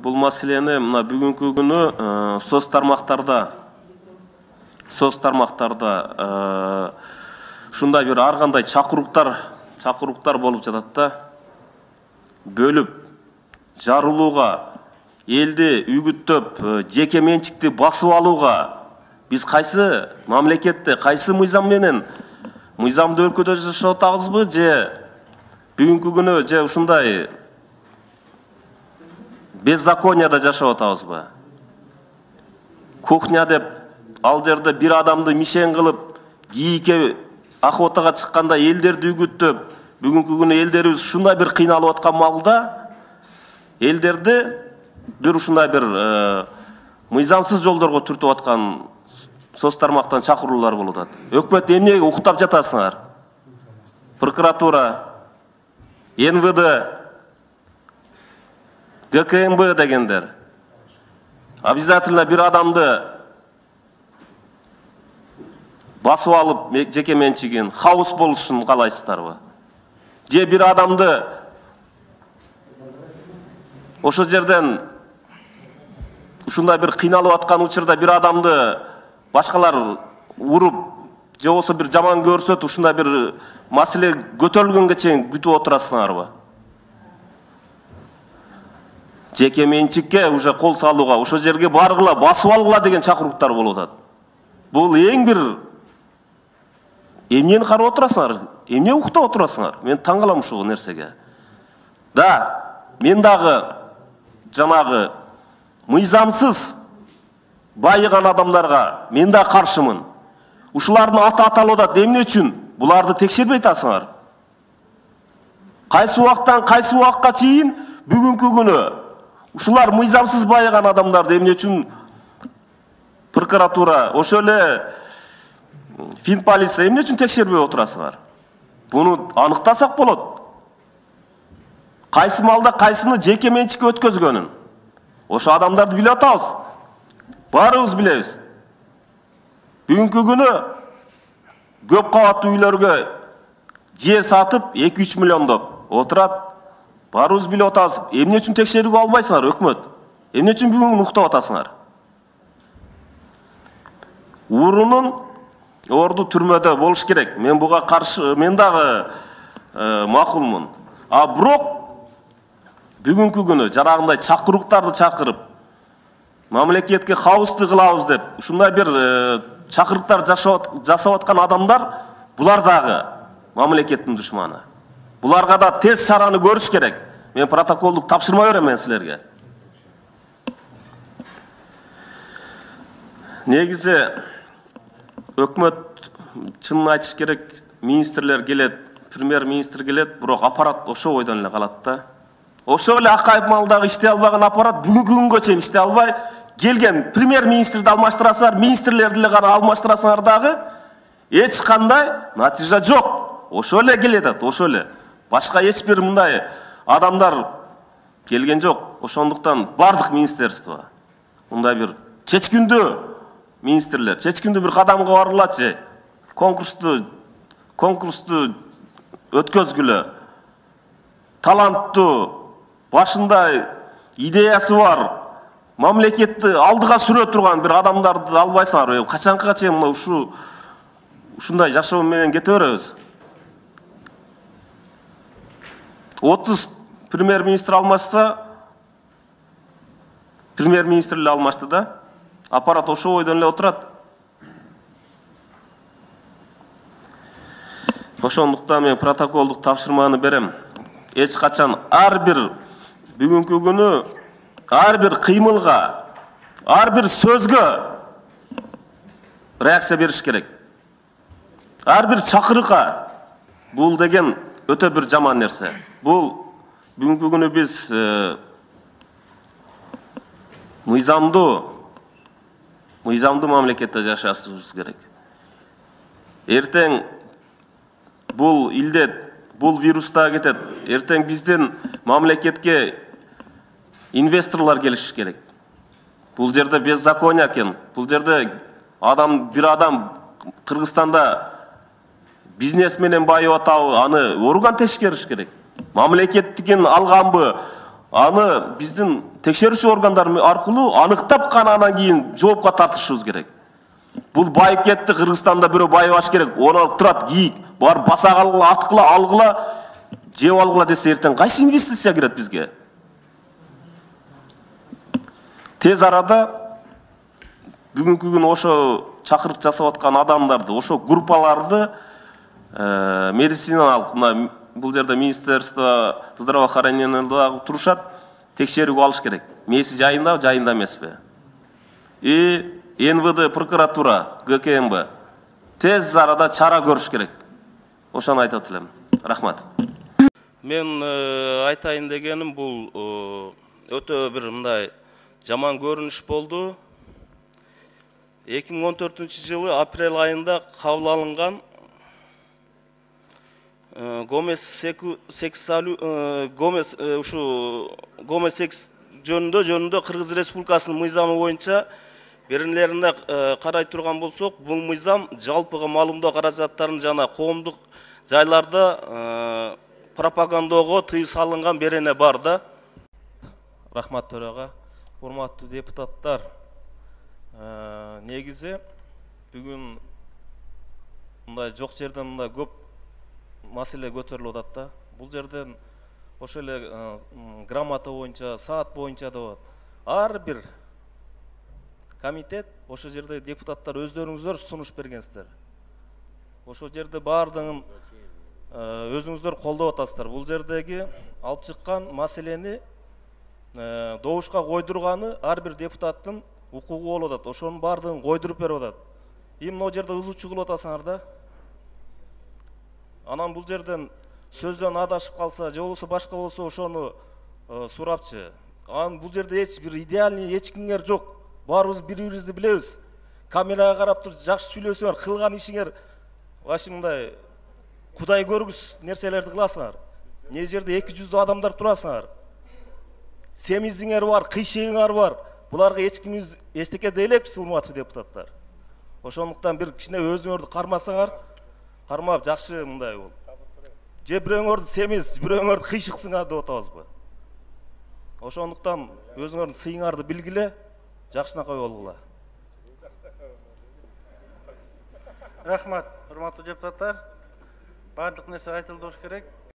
бул маселени мына бүгүнкү күнү соц тармактарда ушундай бир ар кандай чакыруктар болуп жатат да. Бөлүп, жарылууга, элди үгүттөп, жеке менчикти басып алууга биз кайсы мамлекетте, кайсы мыйзам менен мыйзамдуу өлкөдө жашап атабызбы, же бүгүнкү күнү же ушундай беззаконияда жашап атабызбы? Кухня деп ал жерде бир адамды мишен кылып, кийикке охотага чыкканда элдерди үгүттөп, бүгүнкү күнү элдерибиз ушундай бир кыйналып аткан маалда элдерди бир ушундай бир мыйзамсыз жолдорго түртүп аткан соц тармактан чакыруулар болуп атат. Өкмөт эмнеге уктап жатасыңар? Прокуратура, НВД, ГКМБ дегендер обязательно бир адамды басып алып жеке менчигин хаос болушун каалайсыздарбы? Же бир адамды ошо жерден ушундай бир кыйналып аткан учурда бир адамды башкалар уруп же болбосо бир жаман көрсөтүп ушундай бир маселе көтөрүлгөнгө чейин күтүп отурасыңарбы? Жеке менчикке уже кол салууга, ошо жерге баргыла, басып алгыла деген чакыруктар болуп атат. Бул эң бир эмнени карап отурасыңар? Эмне уктап отурасыңар? Мен таң калам ушул нерсеге. Да, мен дагы жанагы мыйзамсыз байыган адамдарга мен да каршымын. Ушулардын аты аталып атат. Эмне үчүн? Буларды текшербей атасыңар. Кайсы убактан кайсы убакка чейин бүгүнкү күнү ушулар мыйзамсыз байыган адамдарды эмне үчүн прокуратура, ошо эле Финполиция эмне үчүн текшербей отурасыңар? Буну аныктасак болот. Кайсы малда кайсыны жеке менчикке өткөзгөнүн. Ошо адамдарды билип атабыз. Баарыбыз билебиз. Бүгүнкү күнү көп кабаттуу үйлөргө жер сатып 2-3 миллиондоп отурат. Баарыбыз билип атабыз. Эмне үчүн текшерүүгө албайсыңар өкмөт? Эмне үчүн бүгүн уктап атасыңар? Урунун орду түрмөдө болуш керек. Мен буга каршы, мен дагы макулмун. А бирок бүгүнкү күнү жарагындай чакыруктарды чакырып, мамлекетке хаосты кылабыз деп, ушундай бир чакырыктар жасап аткан адамдар, булар дагы мамлекеттин душманы. Буларга да тез чараны көрүш керек. Мен протоколдук тапшырма берем мен силерге. Негизи өкмөт чынын айтыш керек, министрлер келет, премьер-министр келет, бирок аппарат ошо ойдон эле калат да. Ошо эле Акаев малдагы иштей албаган аппарат бүгүнкү күнгө чейин иштей албай келген премьер-министрди алмаштырасыңар, министрлерди эле гана алмаштырасыңар дагы эч кандай натыйжа жок. Ошо эле келет, ошо эле. Башка эч бир мындай адамдар келген жок. Ошондуктан бардык министерство мындай бир чечкиндүү министрлер, чечкиндүү бир кадамга баргылачы. Конкурсту өткөзгүлө. Таланттуу, башында идеясы бар, мамлекетти алдыга сүрө турган бир адамдарды албайсыңар. Качанга чейин мына ушундай жашоо менен кете беребиз? 30 премьер-министр алмашса, премьер-министр эле алмашты да. Аппарат ошо ойдон эле отурат. Ошондуктан мен протоколдук тапшырманы берем. Эч качан ар бир бүгүнкү күнү ар бир кыймылга, ар бир сөзгө реакция бериш керек. Ар бир чакырыкка бул деген өтө бир жаман нерсе. Бул бүгүнкү күнү биз мыйзамдуу мамлекетте жашашыбыз керек. Эртең бул илдет, бул вируста кетет. Эртең биздин мамлекетке инвесторлар келиш керек. Бул жерде беззакония экен. Бул жерде бир адам Кыргызстанда бизнес менен байып атабы, аны орган текшериш керек. Мамлекеттигин алганбы, аны биздин текшерүүчү органдар аркылуу аныктап гана анан кийин жоопко тартышыбыз керек. Бул байып кетти, Кыргызстанда бирөө байыбаш керек, оны турат кийик, бар баса калгыла, аткыла, алгыла, жеп алгыла десе эртең кайсы инвестиция кирет бизге? Тез арада бүгүнкү күн ошо чакырык жасап аткан адамдарды, ошо группаларды медициналык, мына бул жерде Министерство здравоохранения да турушат, текшерүүгө алыш керек. Мээси жайында, жайында эмеспи? И НВД, прокуратура, ГКМБ тез арада чара көрүш керек. Ошону айтат элем. Рахмат. Мен айтайын дегеним бул өтө бир мындай жаман көрүнүш болду. 2014-жылы апрель айында кабыл алынган гомосекс жөнүндө Кыргыз Республикасынын мыйзамы боюнча беренелерине карай турган болсок, бул мыйзам жалпыга маалымдоо каражаттарын жана коомдук жайларда пропагандоого тыюу салынган берене бар да. Рахмат төрага. Урматтуу депутаттар, негизи бүгүн мындай жок жерден мындай көп маселе көтөрүлүп атат да. Бул жерден ошо эле грамота боюнча, саат боюнча деп атат. Ар бир комитет, ошо жерде депутаттар өздөрүңүздөр сунуш бергенсиздер. Ошо жерде баардыгын өзүңүздөр колдоп атасыздар. Бул жердеги алып чыккан маселени добушка койдурганы ар бир депутаттын укугу болуп атат. Ошонун баардыгын койдуруп берип атат. Именно жерде ызуучу кылып атасыңар да. Анан бул жерден сөздөн адашып калса, же болбосо башка болсо ошону сурапчы. Анан бул жерде эч бир идеальный эч кимдер жок. Баарыбыз бири-бирибизди билебиз. Камерага карап туруп жакшы сүйлөсөңөр, кылган ишиңер башы мындай Кудай көргүс нерселерди кыласыңар. Не жерде 200 адамдар турасыңар. Семизиңер бар, кыйшыгыңар бар. Буларга эч кимиз эстеке дейлекпиз, урматтуу депутаттар. Ошондуктан бир кичине өзүңөрдү кармасаңар, кармап жакшы мындай болуп. Же бирөөңөрдү семиз, бирөөңөрдү кыйшыксыңар деп атабызбы? Ошондуктан өзүңөрдүн сыйыңарды билгиле, жакшынакай болгула. Рахмат, урматтуу депутаттар. Бардык нерсе айтылды болуш керек.